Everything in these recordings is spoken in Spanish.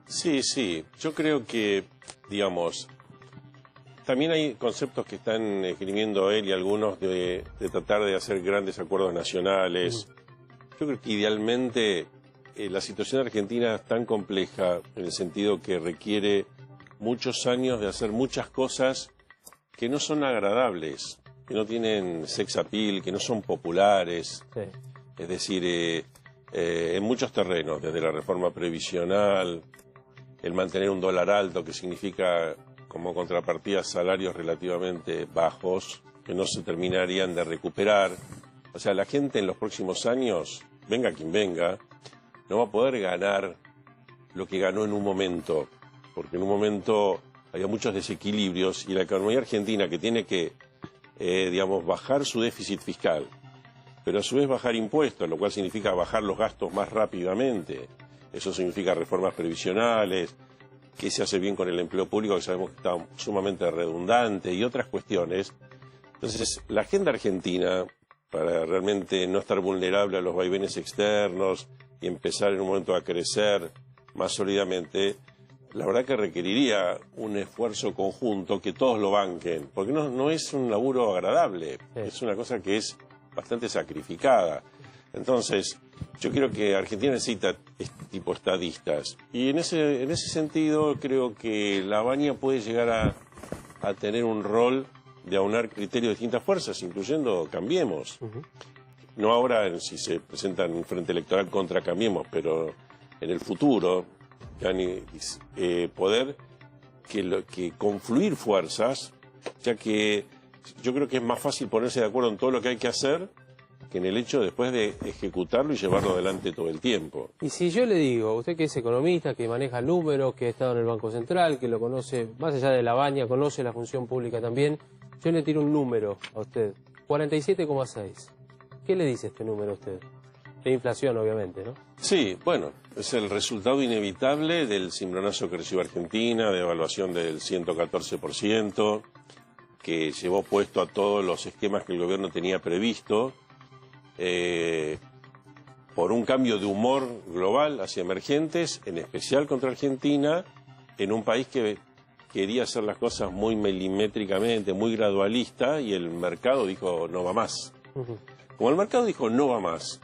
Sí, sí. Yo creo que, digamos, también hay conceptos que están esgrimiendo él y algunos de tratar de hacer grandes acuerdos nacionales. Yo creo que idealmente la situación argentina es tan compleja en el sentido que requiere muchos años de hacer muchas cosas que no son agradables, que no tienen sex appeal, que no son populares. Sí. Es decir, en muchos terrenos, desde la reforma previsional, el mantener un dólar alto, que significa como contrapartida salarios relativamente bajos, que no se terminarían de recuperar. O sea, la gente en los próximos años, venga quien venga, no va a poder ganar lo que ganó en un momento, porque en un momento había muchos desequilibrios y la economía argentina, que tiene que, digamos, bajar su déficit fiscal, pero a su vez bajar impuestos, lo cual significa bajar los gastos más rápidamente. Eso significa reformas previsionales, que se hace bien con el empleo público, que sabemos que está sumamente redundante, y otras cuestiones. Entonces, la agenda argentina, para realmente no estar vulnerable a los vaivenes externos y empezar en un momento a crecer más sólidamente, la verdad que requeriría un esfuerzo conjunto que todos lo banquen, porque no es un laburo agradable, Sí. es una cosa que es bastante sacrificada. Entonces, yo creo que Argentina necesita este tipo de estadistas. Y en ese sentido creo que la Baña puede llegar a tener un rol de aunar criterios de distintas fuerzas, incluyendo Cambiemos. No ahora si se presenta en un frente electoral contra Cambiemos, pero en el futuro, poder que confluir fuerzas, ya que yo creo que es más fácil ponerse de acuerdo en todo lo que hay que hacer que en el hecho después de ejecutarlo y llevarlo adelante todo el tiempo. Y si yo le digo, usted que es economista, que maneja números, que ha estado en el Banco Central, que lo conoce, más allá de la Baña, conoce la función pública también, yo le tiro un número a usted, 47,6. ¿Qué le dice este número a usted? De inflación, obviamente, ¿no? Sí, bueno, es el resultado inevitable del cimbronazo que recibió Argentina, de evaluación del 114%, que llevó puesto a todos los esquemas que el gobierno tenía previsto, por un cambio de humor global hacia emergentes, en especial contra Argentina, en un país que quería hacer las cosas muy milimétricamente, muy gradualista, y el mercado dijo no va más. Como el mercado dijo no va más,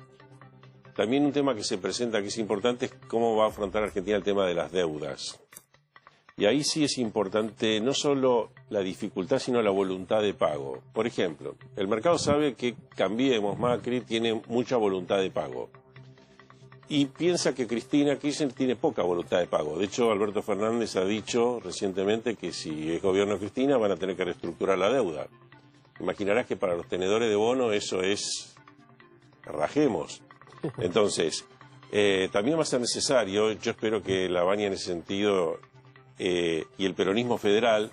también un tema que se presenta que es importante es cómo va a afrontar Argentina el tema de las deudas. Y ahí sí es importante no solo la dificultad, sino la voluntad de pago. Por ejemplo, el mercado sabe que Cambiemos, Macri, tiene mucha voluntad de pago. Y piensa que Cristina Kirchner tiene poca voluntad de pago. De hecho, Alberto Fernández ha dicho recientemente que si es gobierno de Cristina van a tener que reestructurar la deuda. Imaginarás que para los tenedores de bono eso es rajemos. Entonces, también va a ser necesario, yo espero que la Baña en ese sentido y el peronismo federal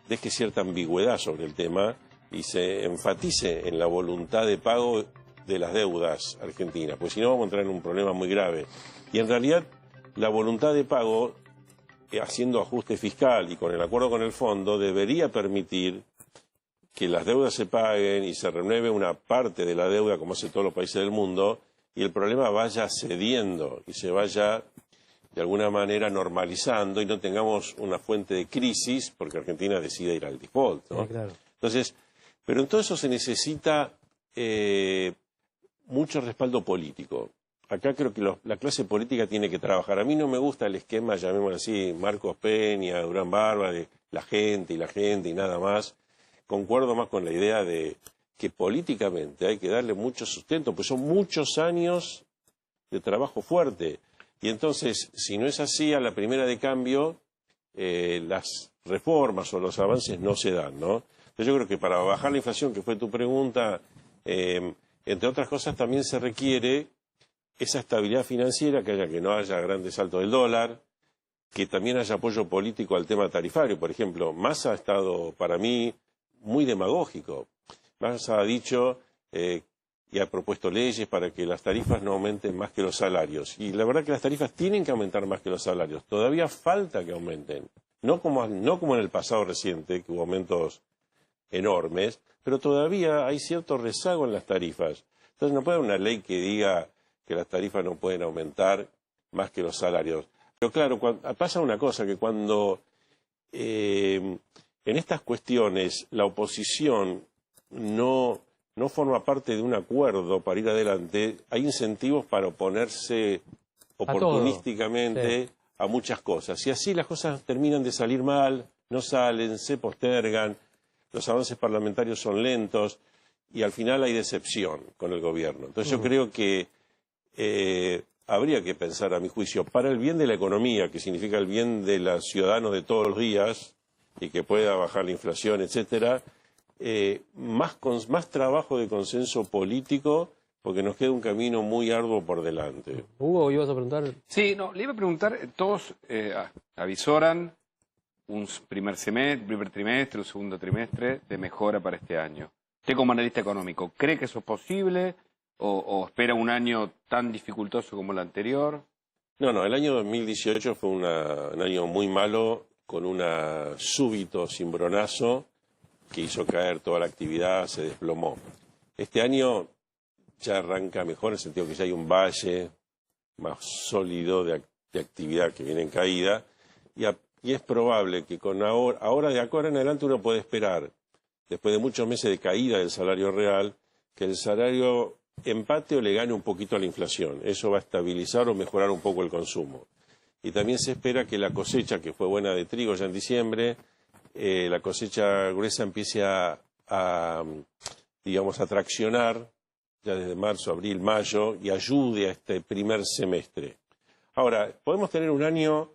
deje cierta ambigüedad sobre el tema y se enfatice en la voluntad de pago de las deudas argentinas, pues si no vamos a entrar en un problema muy grave. Y en realidad la voluntad de pago, haciendo ajuste fiscal y con el acuerdo con el fondo, debería permitir que las deudas se paguen y se renueve una parte de la deuda, como hace todos los países del mundo, y el problema vaya cediendo y se vaya de alguna manera normalizando y no tengamos una fuente de crisis porque Argentina decide ir al default, ¿no? Sí, claro. Entonces, pero en todo eso se necesita mucho respaldo político. Acá creo que la clase política tiene que trabajar. A mí no me gusta el esquema, llamémoslo así, Marcos Peña, Durán Barba, de la gente y nada más. Concuerdo más con la idea de que políticamente hay que darle mucho sustento, pues son muchos años de trabajo fuerte. Y entonces, si no es así, a la primera de cambio, las reformas o los avances no se dan, ¿no? Entonces yo creo que para bajar la inflación, que fue tu pregunta, entre otras cosas también se requiere esa estabilidad financiera, que no haya grandes saltos del dólar, que también haya apoyo político al tema tarifario. Por ejemplo, Massa ha estado, para mí, muy demagógico. Massa ha dicho y ha propuesto leyes para que las tarifas no aumenten más que los salarios. Y la verdad que las tarifas tienen que aumentar más que los salarios. Todavía falta que aumenten. No como en el pasado reciente, que hubo aumentos enormes, pero todavía hay cierto rezago en las tarifas. Entonces no puede haber una ley que diga que las tarifas no pueden aumentar más que los salarios. Pero claro, pasa una cosa, que cuando en estas cuestiones la oposición no forma parte de un acuerdo para ir adelante, hay incentivos para oponerse oportunísticamente a muchas cosas. Y así las cosas terminan de salir mal, no salen, se postergan, los avances parlamentarios son lentos y al final hay decepción con el gobierno. Entonces yo creo que habría que pensar, a mi juicio, para el bien de la economía, que significa el bien de los ciudadanos de todos los días y que pueda bajar la inflación, etcétera, más trabajo de consenso político, porque nos queda un camino muy arduo por delante. Hugo, ¿ibas a preguntar? Sí, no, le iba a preguntar, todos avisoran un primer trimestre, un segundo trimestre de mejora para este año. Usted como analista económico, ¿cree que eso es posible o espera un año tan dificultoso como el anterior? No, el año 2018 fue un año muy malo, con un súbito cimbronazo que hizo caer toda la actividad, se desplomó. Este año ya arranca mejor, en el sentido que ya hay un valle más sólido de actividad que viene en caída, y es probable que ahora de acá en adelante uno puede esperar, después de muchos meses de caída del salario real, que el salario empate o le gane un poquito a la inflación. Eso va a estabilizar o mejorar un poco el consumo. Y también se espera que la cosecha, que fue buena de trigo ya en diciembre, la cosecha gruesa empiece a traccionar ya desde marzo, abril, mayo, y ayude a este primer semestre. Ahora, podemos tener un año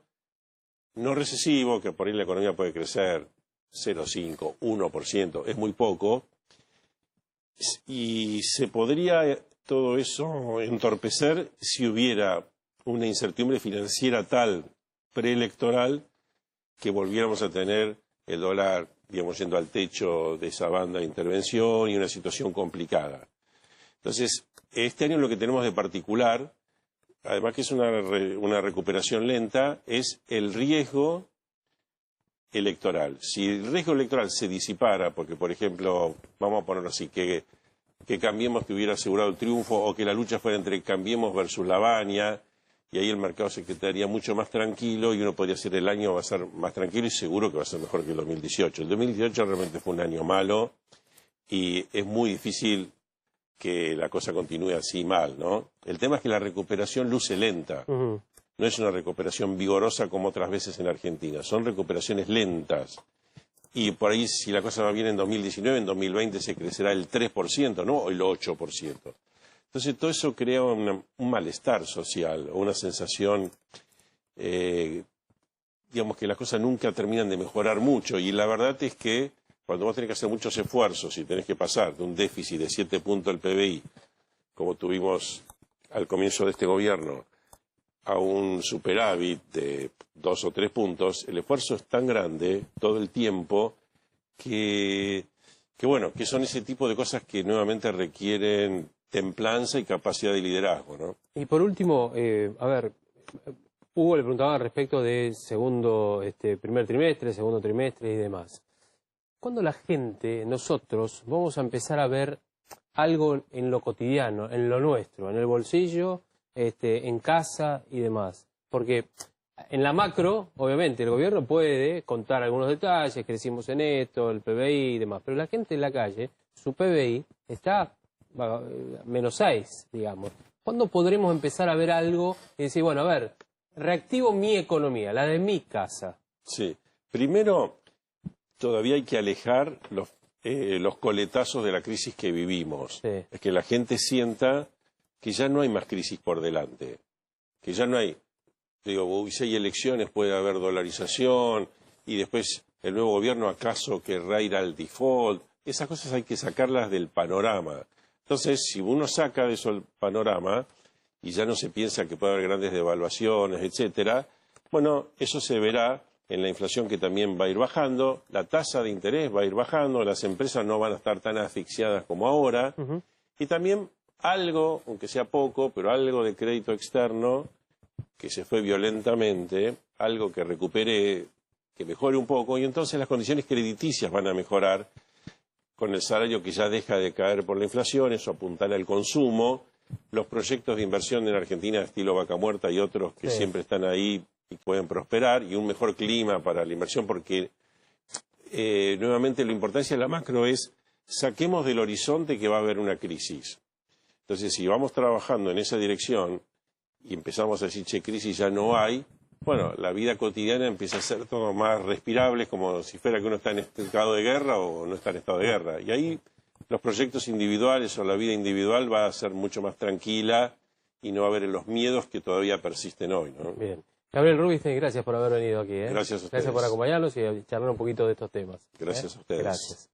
no recesivo, que por ahí la economía puede crecer 0,5, 1%, es muy poco, y se podría todo eso entorpecer si hubiera una incertidumbre financiera tal, preelectoral, que volviéramos a tener el dólar, yendo al techo de esa banda de intervención y una situación complicada. Entonces, este año lo que tenemos de particular, además que es una recuperación lenta, es el riesgo electoral. Si el riesgo electoral se disipara, porque por ejemplo, vamos a ponerlo así, que Cambiemos que hubiera asegurado el triunfo, o que la lucha fuera entre Cambiemos versus Lavagna, y ahí el mercado se quedaría mucho más tranquilo y uno podría decir el año va a ser más tranquilo y seguro que va a ser mejor que el 2018. El 2018 realmente fue un año malo y es muy difícil que la cosa continúe así mal, ¿no? El tema es que la recuperación luce lenta. No es una recuperación vigorosa como otras veces en Argentina. Son recuperaciones lentas. Y por ahí, si la cosa va bien en 2019, en 2020 se crecerá el 3%, no el 8%. Entonces, todo eso crea un malestar social, o una sensación, que las cosas nunca terminan de mejorar mucho. Y la verdad es que cuando vos tenés que hacer muchos esfuerzos y tenés que pasar de un déficit de 7 puntos del PBI, como tuvimos al comienzo de este gobierno, a un superávit de 2 o 3 puntos, el esfuerzo es tan grande todo el tiempo que son ese tipo de cosas que nuevamente requieren templanza y capacidad de liderazgo, ¿no? Y por último, Hugo le preguntaba respecto de primer trimestre, segundo trimestre y demás. ¿Cuándo la gente, nosotros, vamos a empezar a ver algo en lo cotidiano, en lo nuestro, en el bolsillo, en casa y demás? Porque en la macro, obviamente, el gobierno puede contar algunos detalles, crecimos en esto, el PBI y demás, pero la gente en la calle, su PBI está menos 6, digamos. ¿Cuándo podremos empezar a ver algo y decir, bueno, a ver, reactivo mi economía, la de mi casa? Sí. Primero, todavía hay que alejar los coletazos de la crisis que vivimos. Sí. Es que la gente sienta que ya no hay más crisis por delante, que ya no hay, si hay elecciones puede haber dolarización y después el nuevo gobierno acaso querrá ir al default. Esas cosas hay que sacarlas del panorama. Entonces, si uno saca de eso el panorama y ya no se piensa que puede haber grandes devaluaciones, etcétera, bueno, eso se verá en la inflación, que también va a ir bajando, la tasa de interés va a ir bajando, las empresas no van a estar tan asfixiadas como ahora, y también algo, aunque sea poco, pero algo de crédito externo que se fue violentamente, algo que recupere, que mejore un poco, y entonces las condiciones crediticias van a mejorar con el salario que ya deja de caer por la inflación, eso apuntará al consumo, los proyectos de inversión en Argentina, estilo Vaca Muerta y otros que siempre están ahí y pueden prosperar, y un mejor clima para la inversión, porque nuevamente la importancia de la macro es saquemos del horizonte que va a haber una crisis. Entonces, si vamos trabajando en esa dirección y empezamos a decir, che, crisis ya no hay, bueno, la vida cotidiana empieza a ser todo más respirable, como si fuera que uno está en estado de guerra o no está en estado de guerra. Y ahí los proyectos individuales o la vida individual va a ser mucho más tranquila y no va a haber los miedos que todavía persisten hoy, ¿no? Bien. Gabriel Rubinstein, gracias por haber venido aquí. Gracias a ustedes. Gracias por acompañarnos y charlar un poquito de estos temas. Gracias a ustedes. Gracias.